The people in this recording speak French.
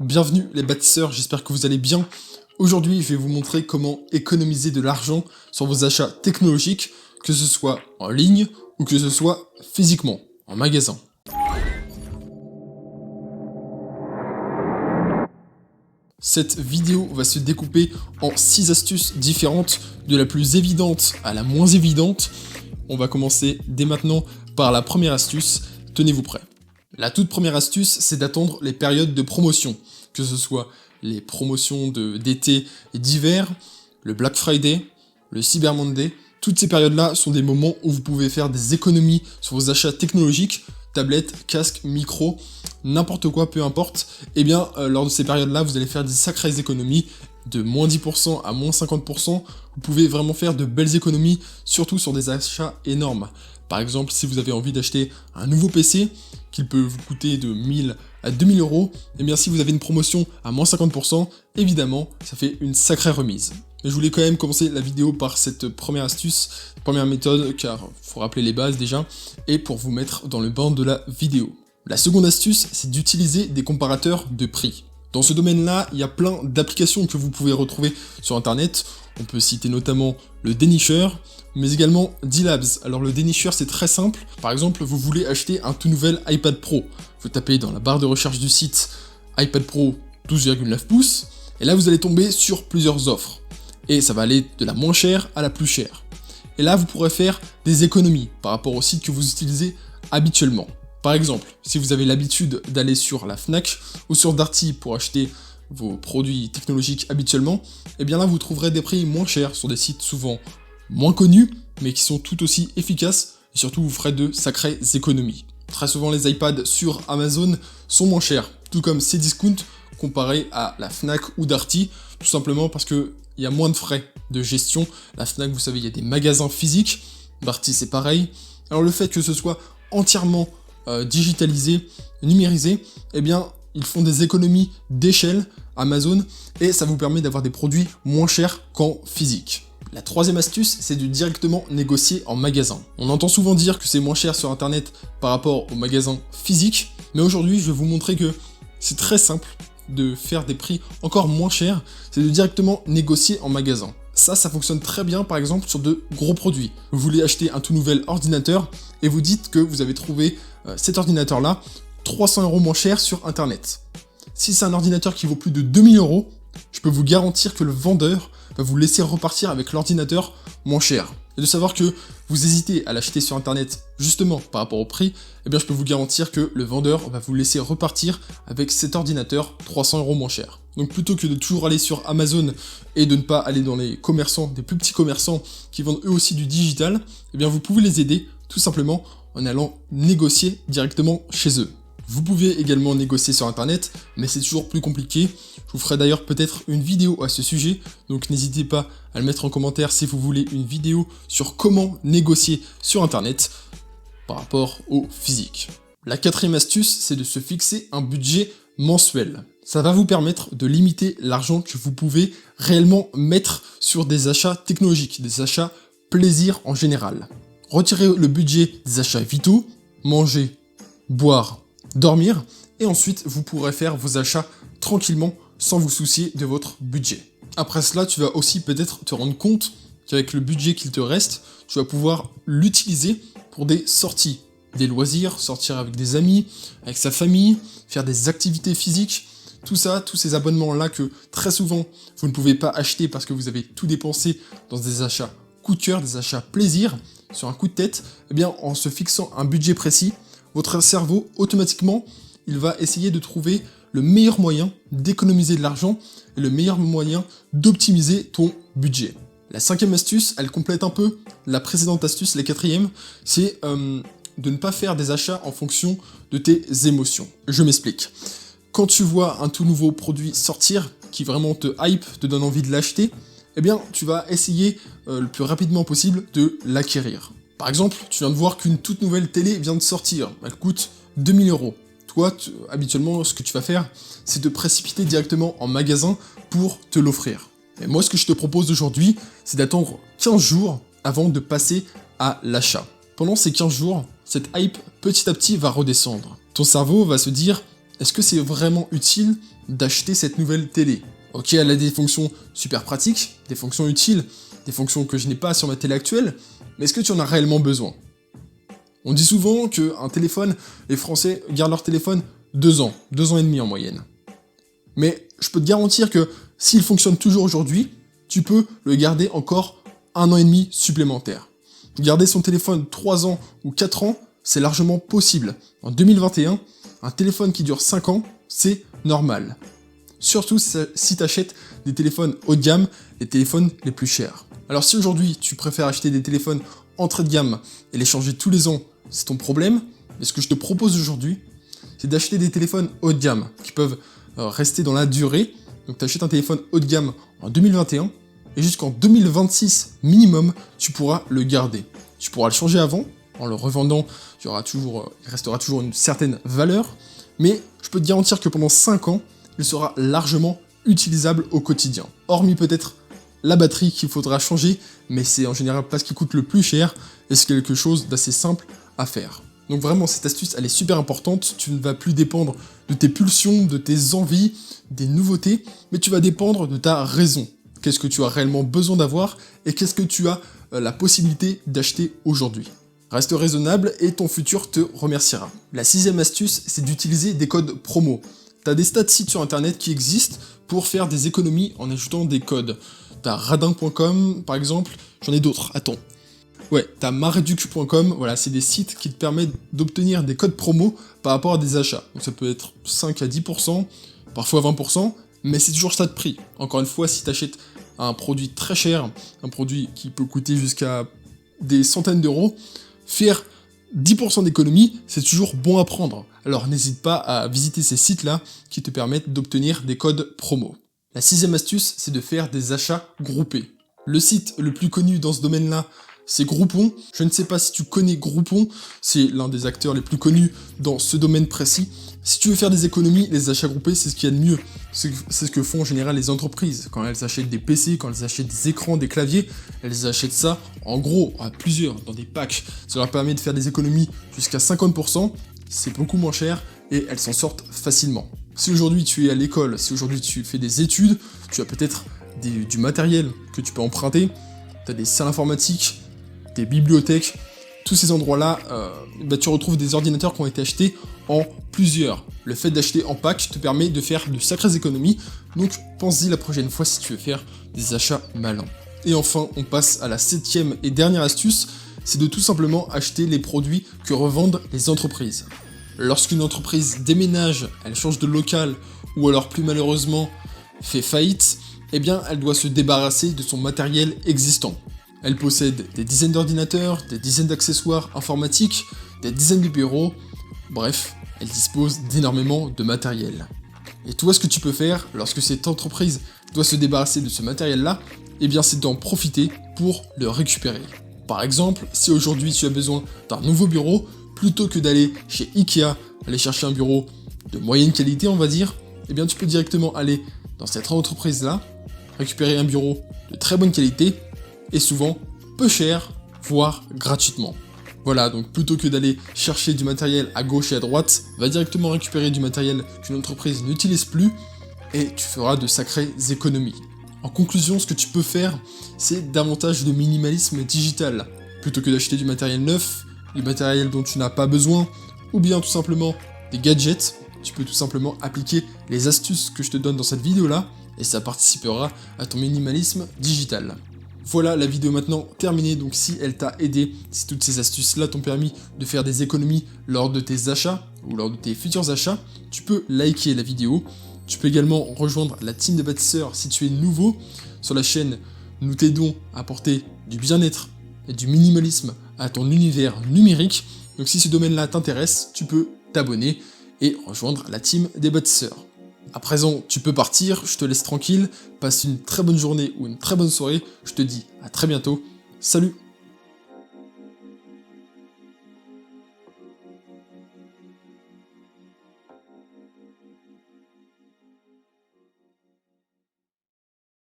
Bienvenue les bâtisseurs, j'espère que vous allez bien. Aujourd'hui, je vais vous montrer comment économiser de l'argent sur vos achats technologiques, que ce soit en ligne ou que ce soit physiquement, en magasin. Cette vidéo va se découper en 6 astuces différentes, de la plus évidente à la moins évidente. On va commencer dès maintenant par la première astuce, tenez-vous prêts. La toute première astuce, c'est d'attendre les périodes de promotion, que ce soit les promotions d'été et d'hiver, le Black Friday, le Cyber Monday. Toutes ces périodes-là sont des moments où vous pouvez faire des économies sur vos achats technologiques, tablettes, casques, micros, n'importe quoi, peu importe. Et bien, lors de ces périodes-là, vous allez faire des sacrées économies, de moins 10% à moins 50%. Vous pouvez vraiment faire de belles économies, surtout sur des achats énormes. Par exemple, si vous avez envie d'acheter un nouveau PC, qu'il peut vous coûter de 1000 à 2000 euros, et bien si vous avez une promotion à moins 50%, évidemment, ça fait une sacrée remise. Mais je voulais quand même commencer la vidéo par cette première astuce, première méthode, car il faut rappeler les bases déjà, et pour vous mettre dans le bain de la vidéo. La seconde astuce, c'est d'utiliser des comparateurs de prix. Dans ce domaine-là, il y a plein d'applications que vous pouvez retrouver sur internet. On peut citer notamment le dénicheur, mais également D-Labs. Alors le dénicheur, c'est très simple. Par exemple, vous voulez acheter un tout nouvel iPad Pro. Vous tapez dans la barre de recherche du site iPad Pro 12,9 pouces, et là vous allez tomber sur plusieurs offres. Et ça va aller de la moins chère à la plus chère. Et là, vous pourrez faire des économies par rapport au site que vous utilisez habituellement. Par exemple, si vous avez l'habitude d'aller sur la Fnac ou sur Darty pour acheter vos produits technologiques habituellement, et bien là vous trouverez des prix moins chers sur des sites souvent moins connus, mais qui sont tout aussi efficaces, et surtout vous ferez de sacrées économies. Très souvent les iPads sur Amazon sont moins chers, tout comme Cdiscount comparé à la Fnac ou Darty, tout simplement parce qu'il y a moins de frais de gestion. La Fnac, vous savez, il y a des magasins physiques, Darty c'est pareil. Alors le fait que ce soit entièrement digitalisé, numérisé, eh bien ils font des économies d'échelle Amazon et ça vous permet d'avoir des produits moins chers qu'en physique. La troisième astuce, c'est de directement négocier en magasin. On entend souvent dire que c'est moins cher sur internet par rapport au magasin physique, mais aujourd'hui je vais vous montrer que c'est très simple de faire des prix encore moins chers, c'est de directement négocier en magasin. Ça fonctionne très bien par exemple sur de gros produits. Vous voulez acheter un tout nouvel ordinateur et vous dites que vous avez trouvé cet ordinateur-là 300 € moins cher sur internet. Si c'est un ordinateur qui vaut plus de 2000 €, je peux vous garantir que le vendeur va vous laisser repartir avec l'ordinateur moins cher. Et de savoir que vous hésitez à l'acheter sur internet justement par rapport au prix, eh bien je peux vous garantir que le vendeur va vous laisser repartir avec cet ordinateur 300 € moins cher. Donc plutôt que de toujours aller sur Amazon et de ne pas aller dans les commerçants, des plus petits commerçants qui vendent eux aussi du digital, eh bien vous pouvez les aider tout simplement en allant négocier directement chez eux. Vous pouvez également négocier sur internet, mais c'est toujours plus compliqué. Je vous ferai d'ailleurs peut-être une vidéo à ce sujet, donc n'hésitez pas à le mettre en commentaire si vous voulez une vidéo sur comment négocier sur internet par rapport au physique. La quatrième astuce, c'est de se fixer un budget mensuel. Ça va vous permettre de limiter l'argent que vous pouvez réellement mettre sur des achats technologiques, des achats plaisir en général. Retirez le budget des achats vitaux, manger, boire, dormir, et ensuite vous pourrez faire vos achats tranquillement sans vous soucier de votre budget. Après cela, tu vas aussi peut-être te rendre compte qu'avec le budget qu'il te reste, tu vas pouvoir l'utiliser pour des sorties, des loisirs, sortir avec des amis, avec sa famille, faire des activités physiques, tout ça, tous ces abonnements-là que très souvent vous ne pouvez pas acheter parce que vous avez tout dépensé dans des achats coup de cœur, des achats plaisir, sur un coup de tête, eh bien en se fixant un budget précis, votre cerveau, automatiquement, il va essayer de trouver le meilleur moyen d'économiser de l'argent et le meilleur moyen d'optimiser ton budget. La cinquième astuce, elle complète un peu la précédente astuce, la quatrième, c'est de ne pas faire des achats en fonction de tes émotions. Je m'explique. Quand tu vois un tout nouveau produit sortir, qui vraiment te hype, te donne envie de l'acheter, eh bien tu vas essayer le plus rapidement possible de l'acquérir. Par exemple, tu viens de voir qu'une toute nouvelle télé vient de sortir, elle coûte 2000 €. Toi, habituellement, ce que tu vas faire, c'est de précipiter directement en magasin pour te l'offrir. Et moi, ce que je te propose aujourd'hui, c'est d'attendre 15 jours avant de passer à l'achat. Pendant ces 15 jours, cette hype, petit à petit, va redescendre. Ton cerveau va se dire « est-ce que c'est vraiment utile d'acheter cette nouvelle télé? Ok, elle a des fonctions super pratiques, des fonctions utiles, des fonctions que je n'ai pas sur ma télé actuelle, mais est-ce que tu en as réellement besoin? On dit souvent qu'un téléphone, les Français gardent leur téléphone 2 ans, 2 ans et demi en moyenne. Mais je peux te garantir que s'il fonctionne toujours aujourd'hui, tu peux le garder encore 1 an et demi supplémentaire. Garder son téléphone 3 ans ou 4 ans, c'est largement possible. En 2021, un téléphone qui dure 5 ans, c'est normal. Surtout si tu achètes des téléphones haut de gamme, les téléphones les plus chers. Alors si aujourd'hui tu préfères acheter des téléphones entrée de gamme et les changer tous les ans, c'est ton problème, mais ce que je te propose aujourd'hui, c'est d'acheter des téléphones haut de gamme qui peuvent rester dans la durée. Donc tu achètes un téléphone haut de gamme en 2021 et jusqu'en 2026 minimum, tu pourras le garder. Tu pourras le changer avant, en le revendant, il restera toujours une certaine valeur, mais je peux te garantir que pendant 5 ans, il sera largement utilisable au quotidien. Hormis peut-être la batterie qu'il faudra changer, mais c'est en général pas ce qui coûte le plus cher, et c'est quelque chose d'assez simple à faire. Donc vraiment, cette astuce, elle est super importante, tu ne vas plus dépendre de tes pulsions, de tes envies, des nouveautés, mais tu vas dépendre de ta raison. Qu'est-ce que tu as réellement besoin d'avoir, et qu'est-ce que tu as la possibilité d'acheter aujourd'hui. Reste raisonnable et ton futur te remerciera. La 6e astuce, c'est d'utiliser des codes promo. Tu as des tas de sites sur internet qui existent pour faire des économies en ajoutant des codes. T'as radin.com par exemple, j'en ai d'autres, attends. Ouais, t'as mareduc.com, voilà, c'est des sites qui te permettent d'obtenir des codes promo par rapport à des achats. Donc ça peut être 5 à 10%, parfois 20%, mais c'est toujours ça de prix. Encore une fois, si t'achètes un produit très cher, un produit qui peut coûter jusqu'à des centaines d'euros, faire 10% d'économie, c'est toujours bon à prendre. Alors n'hésite pas à visiter ces sites-là qui te permettent d'obtenir des codes promo. La 6e astuce, c'est de faire des achats groupés. Le site le plus connu dans ce domaine-là, c'est Groupon. Je ne sais pas si tu connais Groupon, c'est l'un des acteurs les plus connus dans ce domaine précis. Si tu veux faire des économies, les achats groupés, c'est ce qu'il y a de mieux. C'est ce que font en général les entreprises. Quand elles achètent des PC, quand elles achètent des écrans, des claviers, elles achètent ça en gros, à plusieurs, dans des packs. Ça leur permet de faire des économies jusqu'à 50%, c'est beaucoup moins cher et elles s'en sortent facilement. Si aujourd'hui tu es à l'école, si aujourd'hui tu fais des études, tu as peut-être du matériel que tu peux emprunter, tu as des salles informatiques, des bibliothèques, tous ces endroits-là, tu retrouves des ordinateurs qui ont été achetés en plusieurs. Le fait d'acheter en pack te permet de faire de sacrées économies, donc pense-y la prochaine fois si tu veux faire des achats malins. Et enfin, on passe à la 7e et dernière astuce, c'est de tout simplement acheter les produits que revendent les entreprises. Lorsqu'une entreprise déménage, elle change de local, ou alors plus malheureusement fait faillite, eh bien elle doit se débarrasser de son matériel existant. Elle possède des dizaines d'ordinateurs, des dizaines d'accessoires informatiques, des dizaines de bureaux, bref, elle dispose d'énormément de matériel. Et toi, ce que tu peux faire lorsque cette entreprise doit se débarrasser de ce matériel-là, eh bien c'est d'en profiter pour le récupérer. Par exemple, si aujourd'hui tu as besoin d'un nouveau bureau, plutôt que d'aller chez Ikea, aller chercher un bureau de moyenne qualité, on va dire, eh bien tu peux directement aller dans cette entreprise-là, récupérer un bureau de très bonne qualité, et souvent peu cher, voire gratuitement. Voilà, donc plutôt que d'aller chercher du matériel à gauche et à droite, va directement récupérer du matériel qu'une entreprise n'utilise plus, et tu feras de sacrées économies. En conclusion, ce que tu peux faire, c'est davantage de minimalisme digital. Plutôt que d'acheter du matériel neuf, du matériel dont tu n'as pas besoin, ou bien tout simplement des gadgets, tu peux tout simplement appliquer les astuces que je te donne dans cette vidéo-là, et ça participera à ton minimalisme digital. Voilà la vidéo maintenant terminée, donc si elle t'a aidé, si toutes ces astuces-là t'ont permis de faire des économies lors de tes achats, ou lors de tes futurs achats, tu peux liker la vidéo. Tu peux également rejoindre la team des bâtisseurs si tu es nouveau. Sur la chaîne, nous t'aidons à apporter du bien-être et du minimalisme à ton univers numérique. Donc si ce domaine-là t'intéresse, tu peux t'abonner et rejoindre la team des bâtisseurs. À présent, tu peux partir, je te laisse tranquille, passe une très bonne journée ou une très bonne soirée, je te dis à très bientôt, salut!